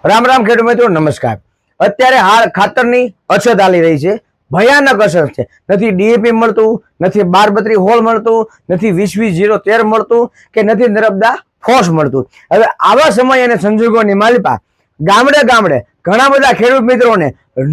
રામ રામ ખેડૂત મિત્રો, નમસ્કાર। અત્યારે હાલ ખાતરની અછત ચાલી રહી છે, ભયાનક અછત છે। નથી ડીએપી મળતું, નથી 1232 હોલ મળતું, નથી 20-20-0-13 મળતું કે નથી નર્મદા ફોસ મળતું। હવે આવા સમય અને સંજોગોની માલિપા ગામડે ગામડે ઘણા બધા ખેડૂત મિત્રોને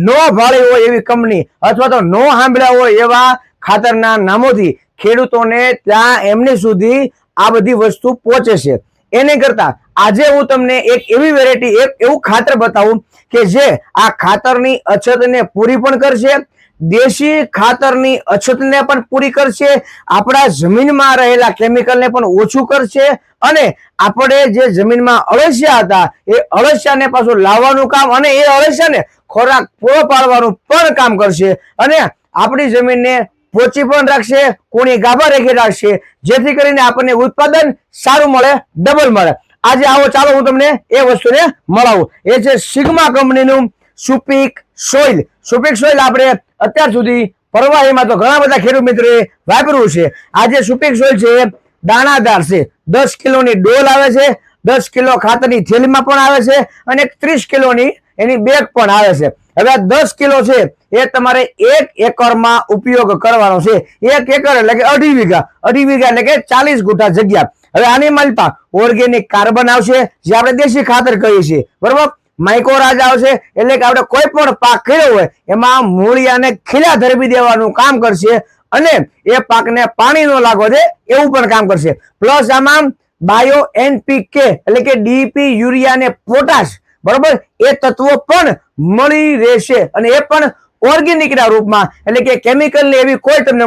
નો ભાળી હોય એવી કંપની અથવા તો નો સાંભળ્યા હોય એવા ખાતરના નામોથી ખેડૂતોને ત્યાં એમની સુધી આ બધી વસ્તુ પહોંચે છે। એને કરતા આજે હું તમને એક એવી વેરાયટી, એક એવું ખાતર બતાવું કે જે આ ખાતરની અછતને પૂરી પણ કરશે, દેશી ખાતરની અછતને પણ પૂરી કરશે, આપણા જમીનમાં રહેલા કેમિકલને પણ ઓછું કરશે અને આપણે જે જમીનમાં અળસિયા હતા એ અળસિયાને પાછું લાવવાનું કામ અને એ અળસિયાને ખોરાક પૂરો પાડવાનું પણ કામ કરશે અને આપણી જમીનને પોચી પણ રાખશે, કોણી ગાભા રેખી રાખશે, જેથી કરીને આપણને ઉત્પાદન સારું મળે, ડબલ મળે। આજે આવો ચાલો હું તમને એ વસ્તુને મળાવું। એ છે સિગ્મા કંપનીનું સુપીક સોઇલ। સુપીક સોઇલ આપણે અત્યાર સુધી પરવાહીમાં તો ઘણા બધા ખેડૂત મિત્રોએ વાપર્યું છે। આ જે સુપીક સોઇલ છે દાણાદાર છે, 10 કિલોની ડોલ આવે છે, 10 કિલો ખાતરની થેલીમાં પણ આવે છે અને 30 કિલોની એની બેગ પણ આવે છે। હવે 10 કિલો છે એ તમારે 1 એકરમાં ઉપયોગ કરવાનો છે। 1 એકર એટલે કે 2.5 વીઘા, 2.5 વીઘા એટલે કે 40 ગુઠા જગ્યા। હવે આની માલિપા ઓર્ગેનિક કાર્બન આવશે, જે આપણે દેશી ખાતર કહીએ છીએ, બરોબર। માઇક્રોરાજ આવશે, એટલે કે આપણે કોઈ પણ પાક કર્યો હોય એમાં મૂળિયાને ખીલા ધરબી દેવાનું કામ કરશે અને એ પાકને પાણી ન લાગવા દે એવું પણ કામ કરશે। પ્લસ આમાં બાયો એનપીકે એટલે કે ડીપી, યુરિયા અને પોટાશ, બરોબર, એ તત્વો પણ મળી રહેશે અને એ પણ ઓર્ગેનિક ના રૂપમાં, એટલે કે કેમિકલ ને એવી કોઈ તમને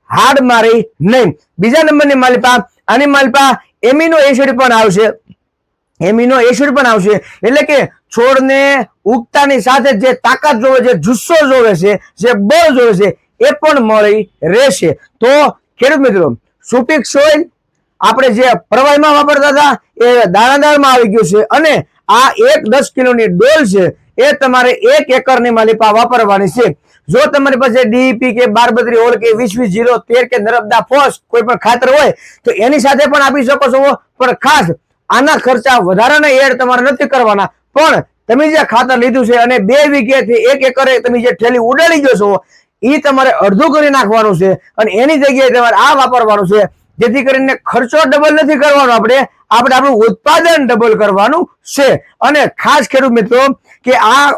હાડ મારી નહીં। બીજા નંબરની માલિપા આની માલિપા એમિનો એસિડ પણ આવશે। એમિનો એસિડ પણ આવશે એટલે કે છોડને ઉગતાની સાથે જે તાકાત જોવે છે, જુસ્સો જોવે છે, જે બળ જોવે છે એ પણ મળી રહેશે। તો ખેડૂત મિત્રો, સુપીક સોઇલ આપણે જે પ્રવાહીમાં વાપરતા હતા એ દાણાદારમાં આવી ગયું છે અને આ 10 કિલોની ડોલ છે એ તમારે 1 એકરની માલિપા વાપરવાની છે। જો તમારી પાસે ડીઈપી કે 1232 હોલ કે 20-20-0-13 કે નર્મદા ફોસ કોઈ પણ ખાતર હોય તો એની સાથે પણ આપી શકો છો, પણ ખાસ આના ખર્ચા વધારાના એડ તમારે નથી કરવાના। પણ તમે જે ખાતર લીધું છે અને 2 વીઘેથી 1 એકરે તમે જે થેલી ઉડાડી ગયો છો એ તમારે અડધું કરી નાખવાનું છે અને એની જગ્યાએ તમારે આ વાપરવાનું છે, જેથી કરીને ખર્ચો ડબલ નથી કરવાનો, આપણે આપણું ઉત્પાદન ડબલ કરવાનું છે। અને ખાસ ખેડૂત મિત્રો કે આ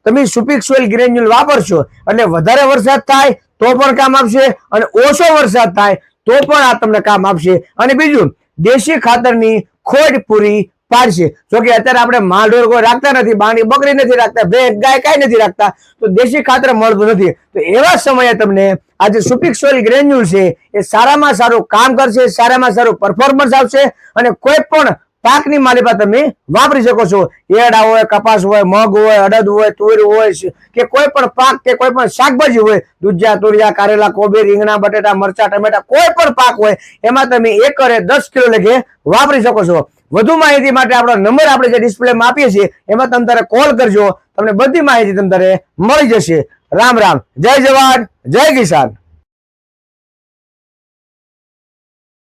તમે સુપીક સોઇલ ગ્રેન્યુલ વાપરશો એટલે વધારે વરસાદ થાય તો પણ કામ આપશે અને ઓછો વરસાદ થાય તો પણ આ તમને કામ આપશે અને બીજું દેશી ખાતરની ખોટ પૂરી પાડશે। જો કે અત્યારે આપણે માંઢોર કોઈ રાખતા નથી, બાણી બકરી નથી રાખતા, ભેંસ ગાય કાંઈ નથી રાખતા, તો દેશી ખાતર મળતું નથી। તો એવા સમયે તમને આ જે સુપીક સોઇલ ગ્રેન્યુલ છે એ સારામાં સારું કામ કરશે, સારામાં સારું પરફોર્મન્સ આવશે અને કોઈ પણ પાકની માલિપા તમે વાપરી શકો છો। એડા હોય, કપાસ હોય, મગ હોય, અડદ હોય, તુવેર હોય કે કોઈ પણ પાક કે કોઈ પણ શાકભાજી હોય, દૂધિયા, તુરિયા, કારેલા, કોબી, રીંગણા, બટેટા, મરચા, ટમેટા, કોઈ પણ પાક હોય એમાં તમે એકરે 10 કિલો લેખે વાપરી શકો છો। વધુ માહિતી માટે આપણો નંબર આપણે જે ડિસ્પ્લેમાં આપીએ છીએ એમાં તમે તારે કોલ કરજો, તમને બધી માહિતી તમે તારે મળી જશે। રામ રામ, જય જવાન, જય કિસાન।